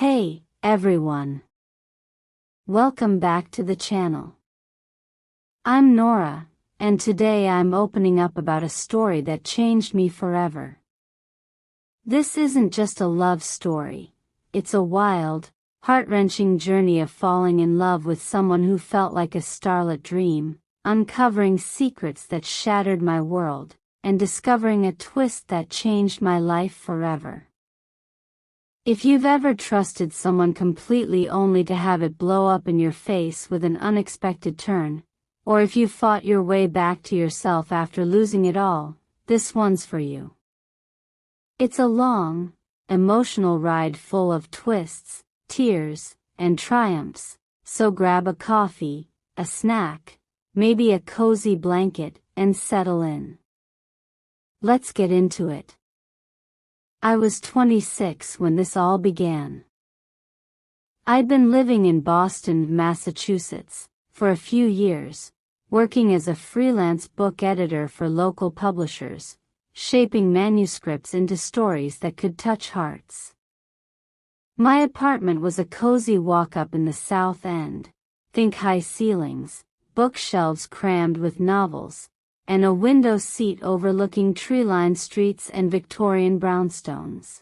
Hey, everyone. Welcome back to the channel. I'm Nora, and today I'm opening up about a story that changed me forever. This isn't just a love story. It's a wild, heart-wrenching journey of falling in love with someone who felt like a starlit dream, uncovering secrets that shattered my world, and discovering a twist that changed my life forever. If you've ever trusted someone completely only to have it blow up in your face with an unexpected turn, or if you fought your way back to yourself after losing it all, this one's for you. It's a long, emotional ride full of twists, tears, and triumphs, so grab a coffee, a snack, maybe a cozy blanket, and settle in. Let's get into it. I was 26 when this all began. I'd been living in Boston, Massachusetts, for a few years, working as a freelance book editor for local publishers, shaping manuscripts into stories that could touch hearts. My apartment was a cozy walk-up in the South End, think high ceilings, bookshelves crammed with novels, and a window seat overlooking tree-lined streets and Victorian brownstones.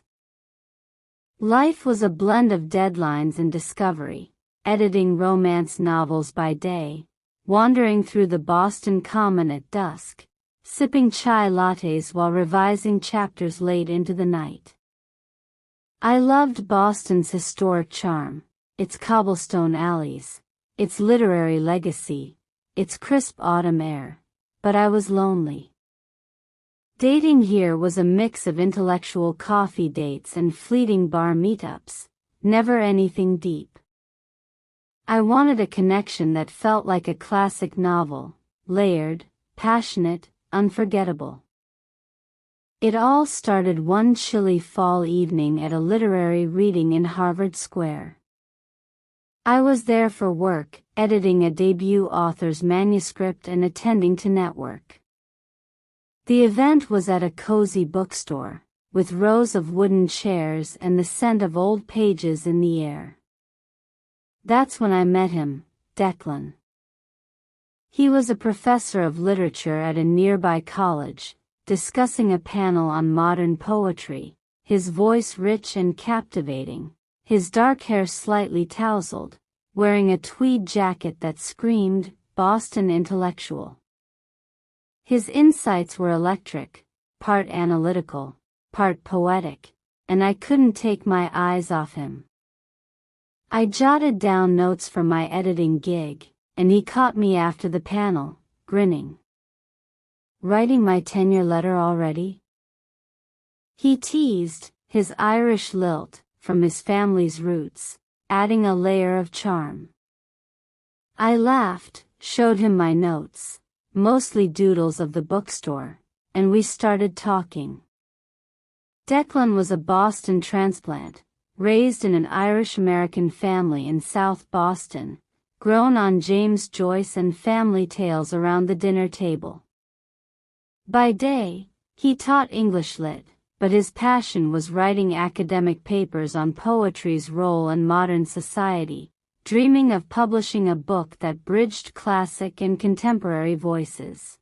Life was a blend of deadlines and discovery, editing romance novels by day, wandering through the Boston Common at dusk, sipping chai lattes while revising chapters late into the night. I loved Boston's historic charm, its cobblestone alleys, its literary legacy, its crisp autumn air. But I was lonely. Dating here was a mix of intellectual coffee dates and fleeting bar meetups, never anything deep. I wanted a connection that felt like a classic novel, layered, passionate, unforgettable. It all started one chilly fall evening at a literary reading in Harvard Square. I was there for work, editing a debut author's manuscript and attending to network. The event was at a cozy bookstore, with rows of wooden chairs and the scent of old pages in the air. That's when I met him, Declan. He was a professor of literature at a nearby college, discussing a panel on modern poetry, his voice rich and captivating, his dark hair slightly tousled, wearing a tweed jacket that screamed, Boston intellectual. His insights were electric, part analytical, part poetic, and I couldn't take my eyes off him. I jotted down notes for my editing gig, and he caught me after the panel, grinning. "Writing my tenure letter already?" He teased, his Irish lilt, from his family's roots, adding a layer of charm. I laughed, showed him my notes, mostly doodles of the bookstore, and we started talking. Declan was a Boston transplant, raised in an Irish-American family in South Boston, grown on James Joyce and family tales around the dinner table. By day, he taught English lit, but his passion was writing academic papers on poetry's role in modern society, dreaming of publishing a book that bridged classic and contemporary voices.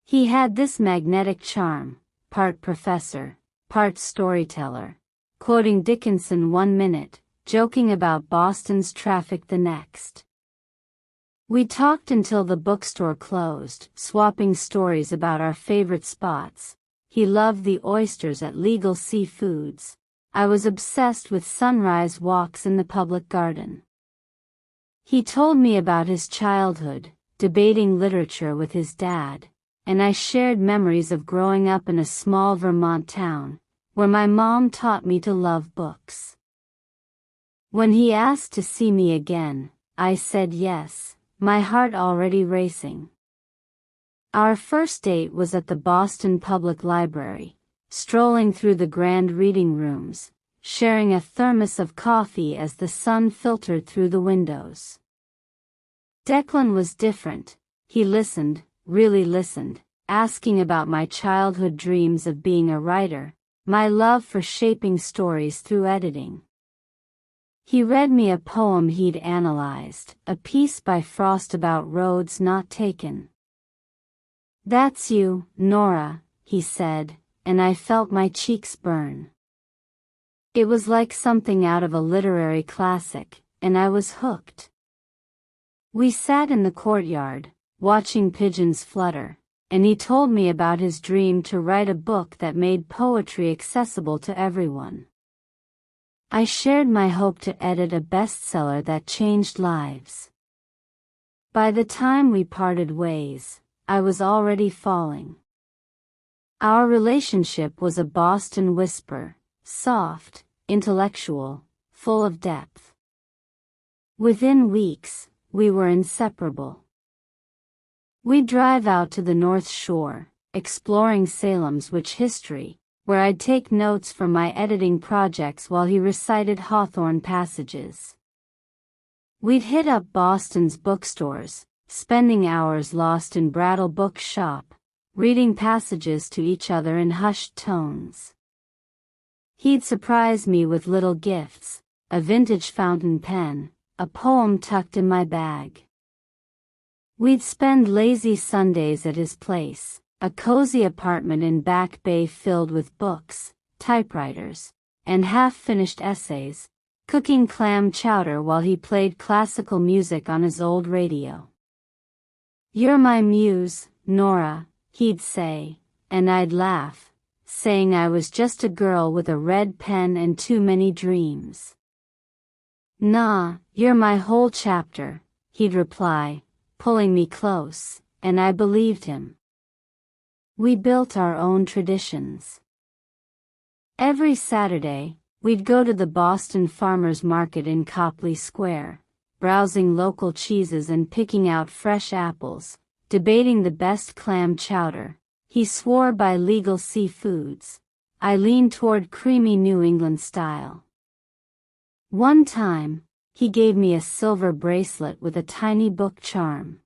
He had this magnetic charm, part professor, part storyteller, quoting Dickinson one minute, joking about Boston's traffic the next. We talked until the bookstore closed, swapping stories about our favorite spots. He loved the oysters at Legal Seafoods. I was obsessed with sunrise walks in the public garden. He told me about his childhood, debating literature with his dad, and I shared memories of growing up in a small Vermont town, where my mom taught me to love books. When he asked to see me again, I said yes, my heart already racing. Our first date was at the Boston Public Library, strolling through the grand reading rooms, sharing a thermos of coffee as the sun filtered through the windows. Declan was different. He listened, really listened, asking about my childhood dreams of being a writer, my love for shaping stories through editing. He read me a poem he'd analyzed, a piece by Frost about roads not taken. "That's you, Nora," he said, and I felt my cheeks burn. It was like something out of a literary classic, and I was hooked. We sat in the courtyard, watching pigeons flutter, and he told me about his dream to write a book that made poetry accessible to everyone. I shared my hope to edit a bestseller that changed lives. By the time we parted ways, I was already falling. Our relationship was a Boston whisper, soft, intellectual, full of depth. Within weeks, we were inseparable. We'd drive out to the North Shore, exploring Salem's witch history, where I'd take notes from my editing projects while he recited Hawthorne passages. We'd hit up Boston's bookstores, spending hours lost in Brattle Book Shop, reading passages to each other in hushed tones. He'd surprise me with little gifts, a vintage fountain pen, a poem tucked in my bag. We'd spend lazy Sundays at his place, a cozy apartment in Back Bay filled with books, typewriters, and half-finished essays, cooking clam chowder while he played classical music on his old radio. "You're my muse, Nora," he'd say, and I'd laugh, saying I was just a girl with a red pen and too many dreams. "Nah, you're my whole chapter," he'd reply, pulling me close, and I believed him. We built our own traditions. Every Saturday, we'd go to the Boston Farmers Market in Copley Square, browsing local cheeses and picking out fresh apples, debating the best clam chowder. He swore by legal seafoods. I leaned toward creamy New England style. One time, he gave me a silver bracelet with a tiny book charm.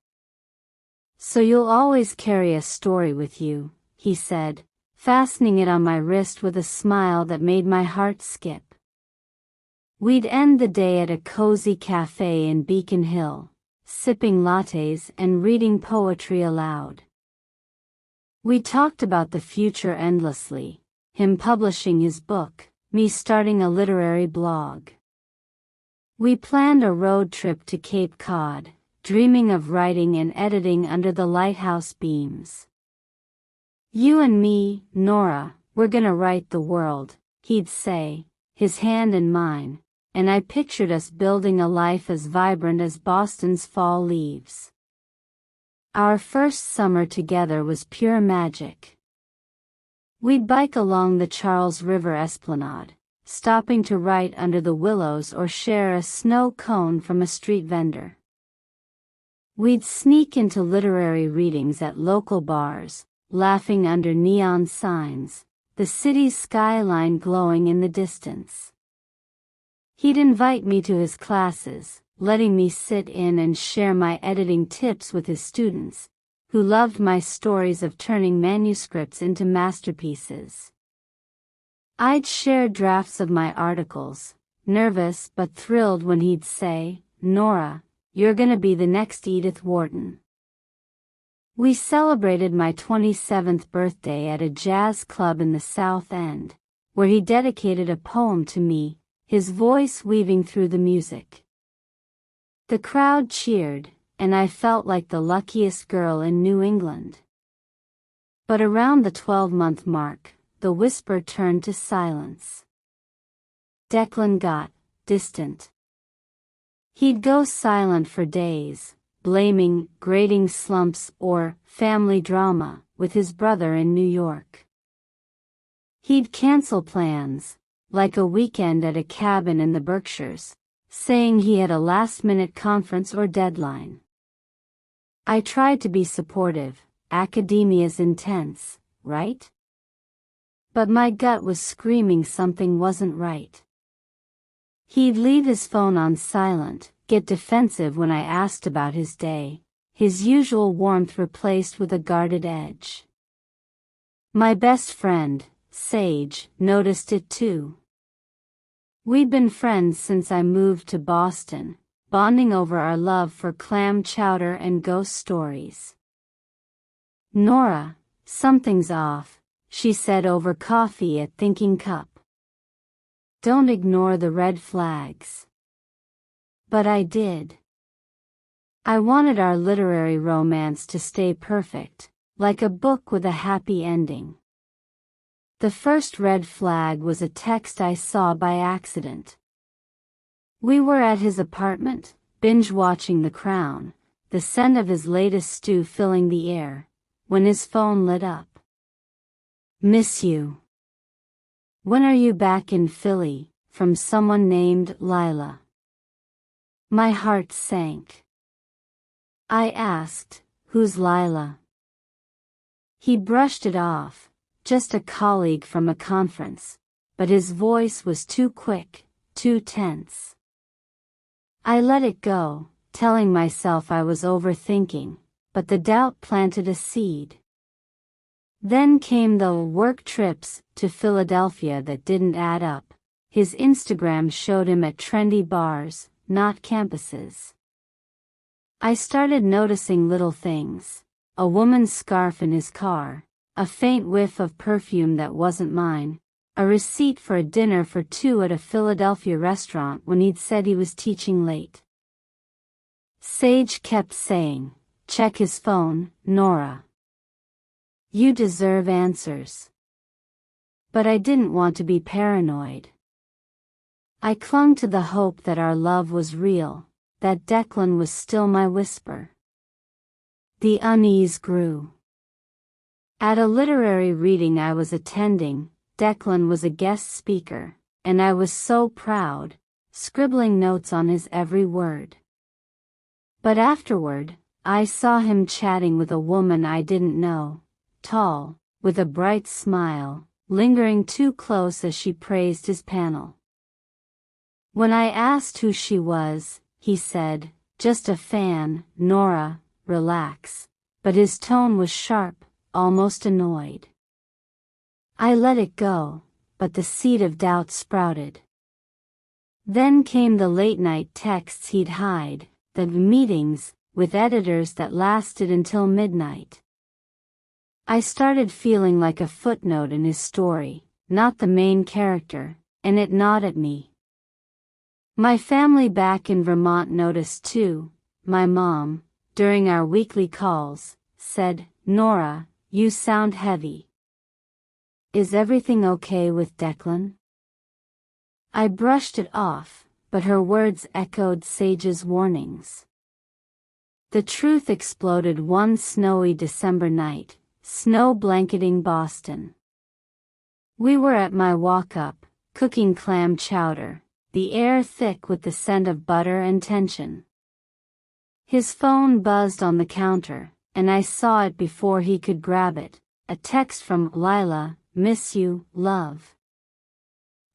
"So you'll always carry a story with you," he said, fastening it on my wrist with a smile that made my heart skip. We'd end the day at a cozy cafe in Beacon Hill, sipping lattes and reading poetry aloud. We talked about the future endlessly, him publishing his book, me starting a literary blog. We planned a road trip to Cape Cod, dreaming of writing and editing under the lighthouse beams. "You and me, Nora, we're gonna write the world," he'd say, his hand in mine, and I pictured us building a life as vibrant as Boston's fall leaves. Our first summer together was pure magic. We'd bike along the Charles River Esplanade, stopping to write under the willows or share a snow cone from a street vendor. We'd sneak into literary readings at local bars, laughing under neon signs, the city's skyline glowing in the distance. He'd invite me to his classes, letting me sit in and share my editing tips with his students, who loved my stories of turning manuscripts into masterpieces. I'd share drafts of my articles, nervous but thrilled when he'd say, "Nora, you're gonna be the next Edith Wharton." We celebrated my 27th birthday at a jazz club in the South End, where he dedicated a poem to me, his voice weaving through the music. The crowd cheered, and I felt like the luckiest girl in New England. But around the 12-month mark, the whisper turned to silence. Declan got distant. He'd go silent for days, blaming grading slumps or family drama with his brother in New York. He'd cancel plans, like a weekend at a cabin in the Berkshires, saying he had a last-minute conference or deadline. I tried to be supportive, academia's intense, right? But my gut was screaming something wasn't right. He'd leave his phone on silent, get defensive when I asked about his day, his usual warmth replaced with a guarded edge. My best friend, Sage, noticed it too. We'd been friends since I moved to Boston, bonding over our love for clam chowder and ghost stories. "Nora, something's off," she said over coffee at Thinking Cup. "Don't ignore the red flags." But I did. I wanted our literary romance to stay perfect, like a book with a happy ending. The first red flag was a text I saw by accident. We were at his apartment, binge-watching The Crown, the scent of his latest stew filling the air, when his phone lit up. "Miss you. When are you back in Philly?" from someone named Lila. My heart sank. I asked, "Who's Lila?" He brushed it off, "Just a colleague from a conference," but his voice was too quick, too tense. I let it go, telling myself I was overthinking, but the doubt planted a seed. Then came the work trips to Philadelphia that didn't add up. His Instagram showed him at trendy bars, not campuses. I started noticing little things: a woman's scarf in his car, a faint whiff of perfume that wasn't mine, a receipt for a dinner for two at a Philadelphia restaurant when he'd said he was teaching late. Sage kept saying, "Check his phone, Nora. You deserve answers." But I didn't want to be paranoid. I clung to the hope that our love was real, that Declan was still my whisper. The unease grew. At a literary reading I was attending, Declan was a guest speaker, and I was so proud, scribbling notes on his every word. But afterward, I saw him chatting with a woman I didn't know, tall, with a bright smile, lingering too close as she praised his panel. When I asked who she was, he said, "Just a fan, Nora, relax," but his tone was sharp, almost annoyed. I let it go, but the seed of doubt sprouted. Then came the late-night texts he'd hide, the meetings with editors that lasted until midnight. I started feeling like a footnote in his story, not the main character, and it gnawed at me. My family back in Vermont noticed too. My mom, during our weekly calls, said, "Nora, you sound heavy. Is everything okay with Declan?" I brushed it off, but her words echoed Sage's warnings. The truth exploded one snowy December night, snow blanketing Boston. We were at my walk-up, cooking clam chowder, the air thick with the scent of butter and tension. His phone buzzed on the counter, and I saw it before he could grab it, a text from Lila, "Miss you, love.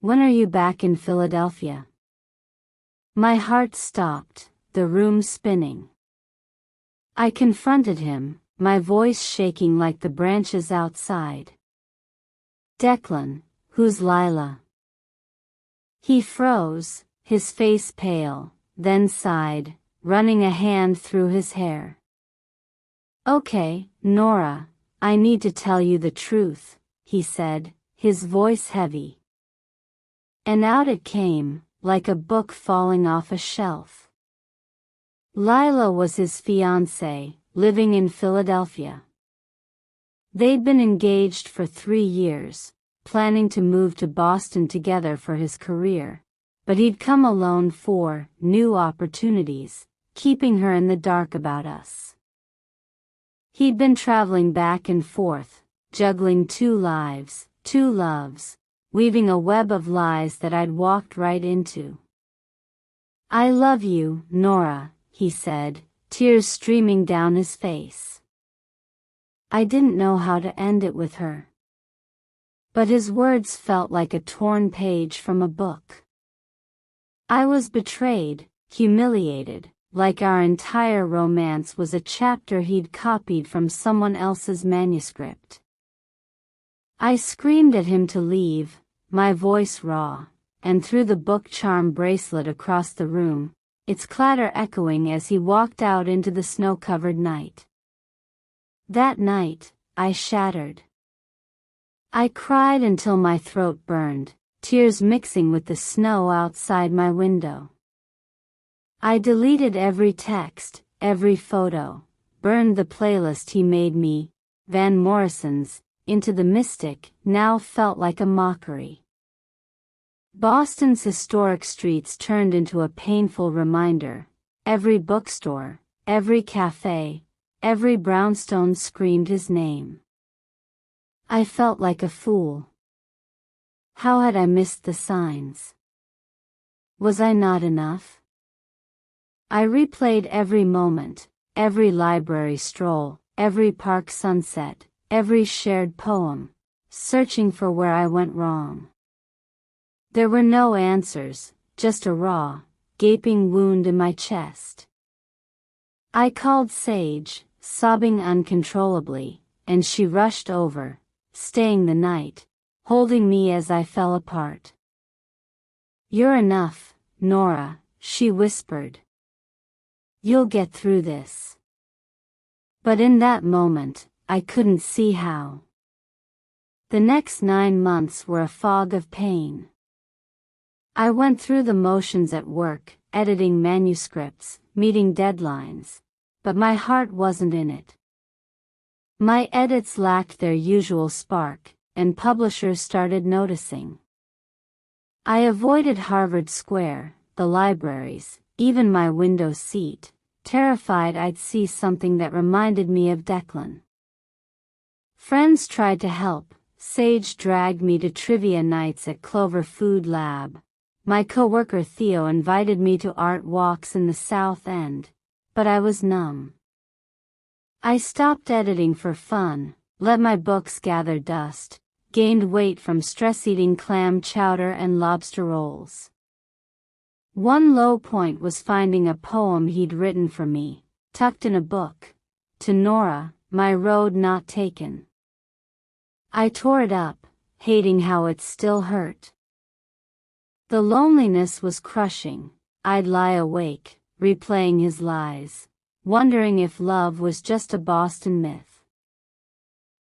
When are you back in Philadelphia?" My heart stopped, the room spinning. I confronted him, my voice shaking like the branches outside. "Declan, who's Lila?" He froze, his face pale, then sighed, running a hand through his hair. "Okay, Nora, I need to tell you the truth," he said, his voice heavy. And out it came, like a book falling off a shelf. Lila was his fiancée, living in Philadelphia. They'd been engaged for 3 years, planning to move to Boston together for his career, but he'd come alone for new opportunities, keeping her in the dark about us. He'd been traveling back and forth, juggling 2 lives, 2 loves, weaving a web of lies that I'd walked right into. "I love you, Nora," he said, tears streaming down his face. I didn't know how to end it with her. But his words felt like a torn page from a book. I was betrayed, humiliated, like our entire romance was a chapter he'd copied from someone else's manuscript. I screamed at him to leave, my voice raw, and threw the book charm bracelet across the room, its clatter echoing as he walked out into the snow-covered night. That night, I shattered. I cried until my throat burned, tears mixing with the snow outside my window. I deleted every text, every photo, burned the playlist he made me, Van Morrison's, Into the Mystic, now felt like a mockery. Boston's historic streets turned into a painful reminder. Every bookstore, every cafe, every brownstone screamed his name. I felt like a fool. How had I missed the signs? Was I not enough? I replayed every moment, every library stroll, every park sunset, every shared poem, searching for where I went wrong. There were no answers, just a raw, gaping wound in my chest. I called Sage, sobbing uncontrollably, and she rushed over, staying the night, holding me as I fell apart. "You're enough, Nora," she whispered. "You'll get through this." But in that moment, I couldn't see how. The next 9 months were a fog of pain. I went through the motions at work, editing manuscripts, meeting deadlines, but my heart wasn't in it. My edits lacked their usual spark, and publishers started noticing. I avoided Harvard Square, the libraries, even my window seat, terrified I'd see something that reminded me of Declan. Friends tried to help. Sage dragged me to trivia nights at Clover Food Lab. My coworker Theo invited me to art walks in the South End, but I was numb. I stopped editing for fun, let my books gather dust, gained weight from stress-eating clam chowder and lobster rolls. One low point was finding a poem he'd written for me, tucked in a book. To Nora, My Road Not Taken. I tore it up, hating how it still hurt. The loneliness was crushing. I'd lie awake, replaying his lies, wondering if love was just a Boston myth.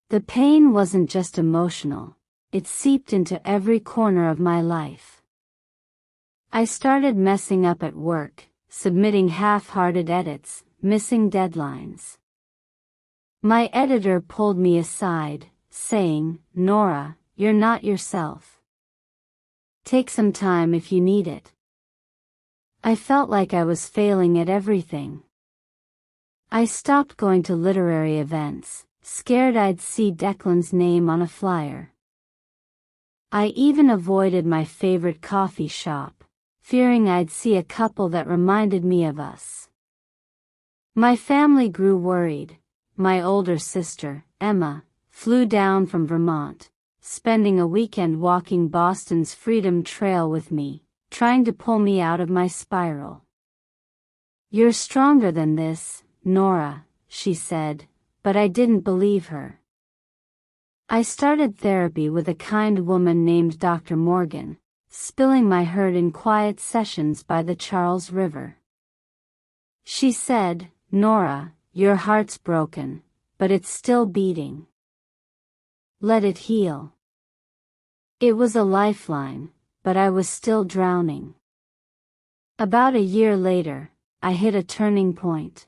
The pain wasn't just emotional, it seeped into every corner of my life. I started messing up at work, submitting half-hearted edits, missing deadlines. My editor pulled me aside, saying, "Nora, you're not yourself. Take some time if you need it." I felt like I was failing at everything. I stopped going to literary events, scared I'd see Declan's name on a flyer. I even avoided my favorite coffee shop, fearing I'd see a couple that reminded me of us. My family grew worried. My older sister, Emma, flew down from Vermont, spending a weekend walking Boston's Freedom Trail with me, trying to pull me out of my spiral. "You're stronger than this, Nora," she said, but I didn't believe her. I started therapy with a kind woman named Dr. Morgan, spilling my hurt in quiet sessions by the Charles River. She said, "Nora, your heart's broken, but it's still beating. Let it heal." It was a lifeline, but I was still drowning. About a year later, I hit a turning point.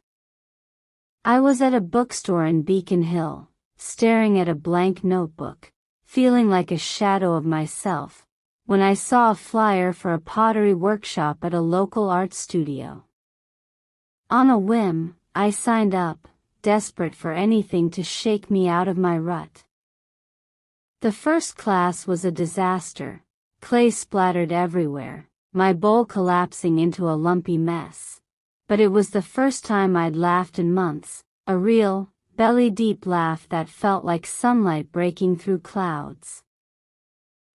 I was at a bookstore in Beacon Hill, staring at a blank notebook, feeling like a shadow of myself, when I saw a flyer for a pottery workshop at a local art studio. On a whim, I signed up, desperate for anything to shake me out of my rut. The first class was a disaster, clay splattered everywhere, my bowl collapsing into a lumpy mess. But it was the first time I'd laughed in months, a real, belly-deep laugh that felt like sunlight breaking through clouds.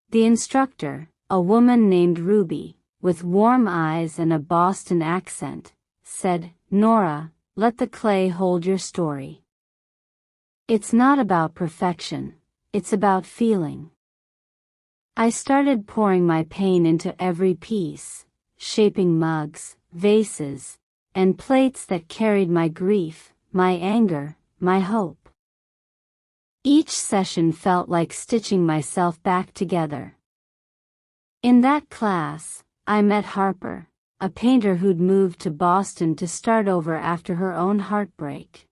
The instructor, a woman named Ruby, with warm eyes and a Boston accent, said, "Nora, let the clay hold your story. It's not about perfection, it's about feeling." I started pouring my pain into every piece, shaping mugs, vases, and plates that carried my grief, my anger, my hope. Each session felt like stitching myself back together. In that class, I met Harper, a painter who'd moved to Boston to start over after her own heartbreak.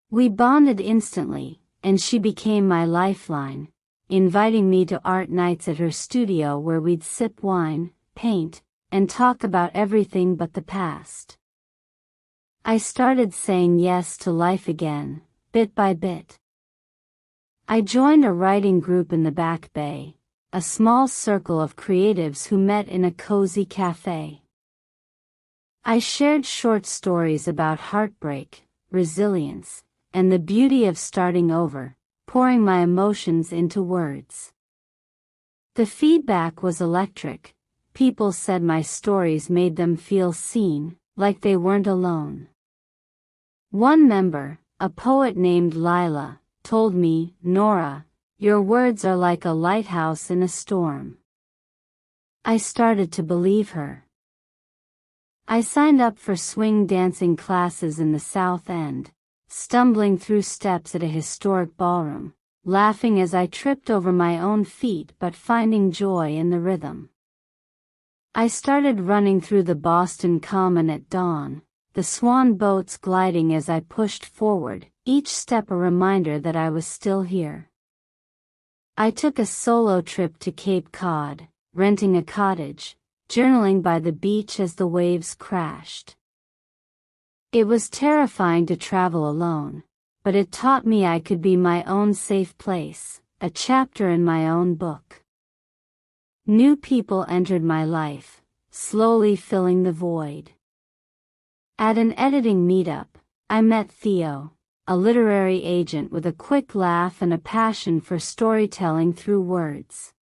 We bonded instantly, and she became my lifeline, inviting me to art nights at her studio where we'd sip wine, paint, and talk about everything but the past. I started saying yes to life again, bit by bit. I joined a writing group in the Back Bay, a small circle of creatives who met in a cozy cafe. I shared short stories about heartbreak, resilience, and the beauty of starting over, pouring my emotions into words. The feedback was electric. People said my stories made them feel seen, like they weren't alone. One member, a poet named Lila, told me, "Nora, your words are like a lighthouse in a storm." I started to believe her. I signed up for swing dancing classes in the South End, stumbling through steps at a historic ballroom, laughing as I tripped over my own feet but finding joy in the rhythm. I started running through the Boston Common at dawn, the swan boats gliding as I pushed forward, each step a reminder that I was still here. I took a solo trip to Cape Cod, renting a cottage, journaling by the beach as the waves crashed. It was terrifying to travel alone, but it taught me I could be my own safe place, a chapter in my own book. New people entered my life, slowly filling the void. At an editing meetup, I met Theo, a literary agent with a quick laugh and a passion for storytelling through words.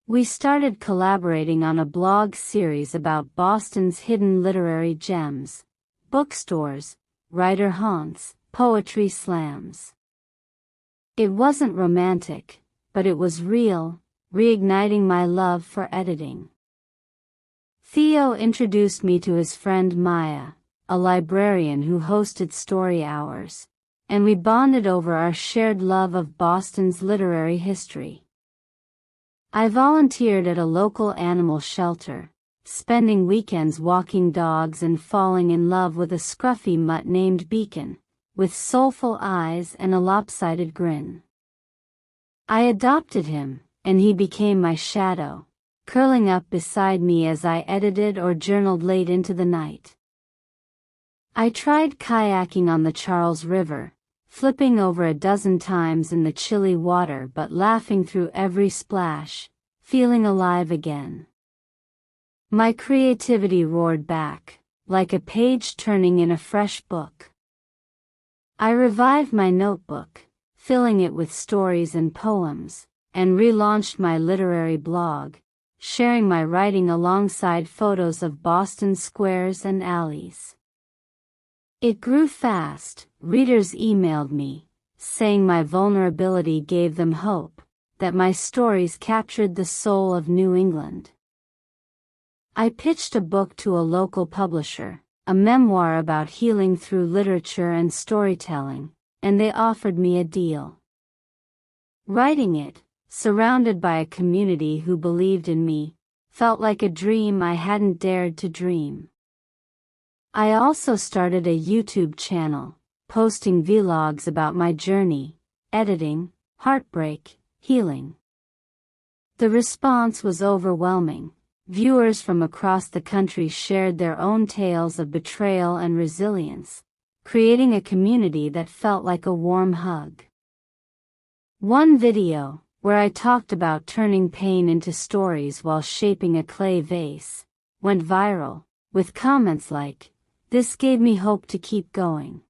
We started collaborating on a blog series about Boston's hidden literary gems, bookstores, writer haunts, poetry slams. It wasn't romantic, but it was real, reigniting my love for editing. Theo introduced me to his friend Maya, a librarian who hosted story hours, and we bonded over our shared love of Boston's literary history. I volunteered at a local animal shelter, spending weekends walking dogs and falling in love with a scruffy mutt named Beacon, with soulful eyes and a lopsided grin. I adopted him, and he became my shadow, curling up beside me as I edited or journaled late into the night. I tried kayaking on the Charles River, flipping over a dozen times in the chilly water but laughing through every splash, feeling alive again. My creativity roared back, like a page turning in a fresh book. I revived my notebook, filling it with stories and poems, and relaunched my literary blog, sharing my writing alongside photos of Boston squares and alleys. It grew fast. Readers emailed me, saying my vulnerability gave them hope, that my stories captured the soul of New England. I pitched a book to a local publisher, a memoir about healing through literature and storytelling, and they offered me a deal. Writing it, surrounded by a community who believed in me, felt like a dream I hadn't dared to dream. I also started a YouTube channel, posting vlogs about my journey, editing, heartbreak, healing. The response was overwhelming. Viewers from across the country shared their own tales of betrayal and resilience, creating a community that felt like a warm hug. One video, where I talked about turning pain into stories while shaping a clay vase, went viral, with comments like, "This gave me hope to keep going."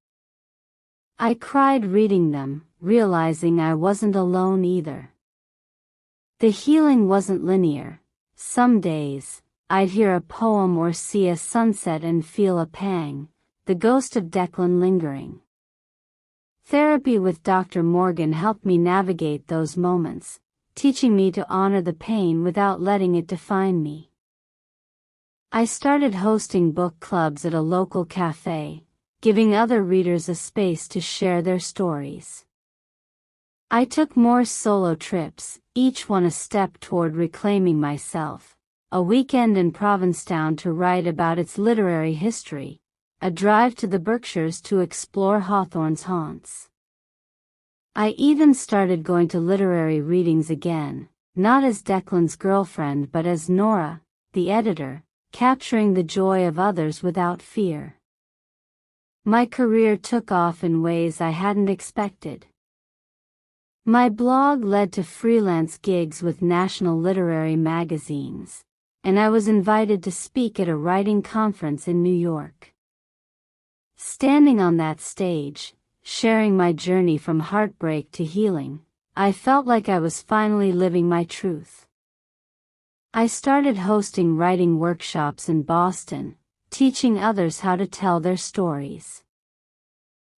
I cried reading them, realizing I wasn't alone either. The healing wasn't linear. Some days, I'd hear a poem or see a sunset and feel a pang, the ghost of Declan lingering. Therapy with Dr. Morgan helped me navigate those moments, teaching me to honor the pain without letting it define me. I started hosting book clubs at a local cafe, giving other readers a space to share their stories. I took more solo trips, each one a step toward reclaiming myself. A weekend in Provincetown to write about its literary history, a drive to the Berkshires to explore Hawthorne's haunts. I even started going to literary readings again, not as Declan's girlfriend but as Nora, the editor, capturing the joy of others without fear. My career took off in ways I hadn't expected. My blog led to freelance gigs with national literary magazines, and I was invited to speak at a writing conference in New York. Standing on that stage, sharing my journey from heartbreak to healing, I felt like I was finally living my truth. I started hosting writing workshops in Boston, teaching others how to tell their stories.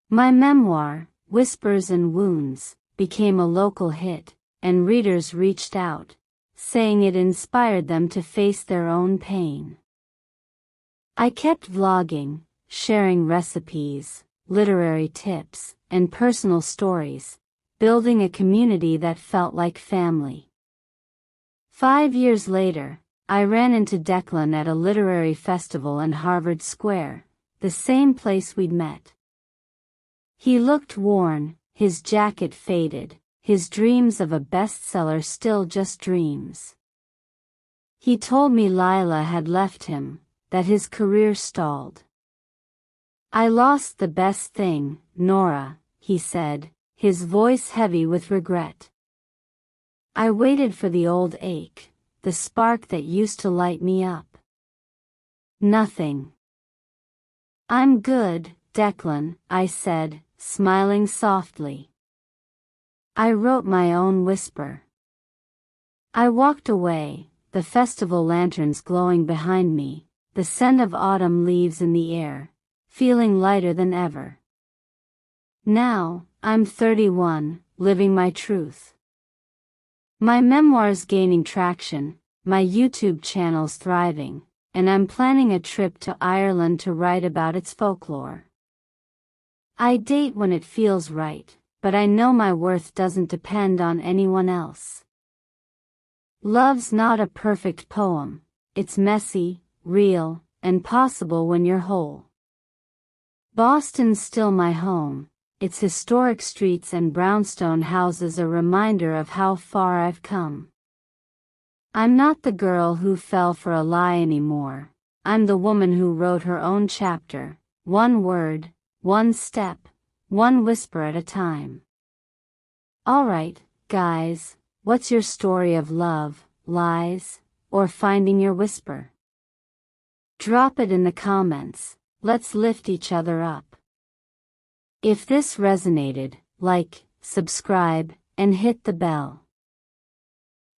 My memoir, Whispers and Wounds, became a local hit, and readers reached out, saying it inspired them to face their own pain. I kept vlogging, sharing recipes, literary tips, and personal stories, building a community that felt like family. 5 years later, I ran into Declan at a literary festival in Harvard Square, the same place we'd met. He looked worn, his jacket faded, his dreams of a bestseller still just dreams. He told me Lila had left him, that his career stalled. I lost the best thing, Nora, he said, his voice heavy with regret. I waited for the old ache, the spark that used to light me up. Nothing. I'm good, Declan, I said, smiling softly. I wrote my own whisper. I walked away, the festival lanterns glowing behind me, the scent of autumn leaves in the air, feeling lighter than ever. Now, I'm 31, living my truth. My memoir's gaining traction, my YouTube channel's thriving, and I'm planning a trip to Ireland to write about its folklore. I date when it feels right, but I know my worth doesn't depend on anyone else. Love's not a perfect poem, it's messy, real, and possible when you're whole. Boston's still my home, its historic streets and brownstone houses a reminder of how far I've come. I'm not the girl who fell for a lie anymore, I'm the woman who wrote her own chapter, one word, one step, one whisper at a time. Alright, guys, what's your story of love, lies, or finding your whisper? Drop it in the comments, let's lift each other up. If this resonated, like, subscribe, and hit the bell.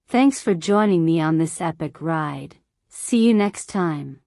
Thanks for joining me on this epic ride. See you next time.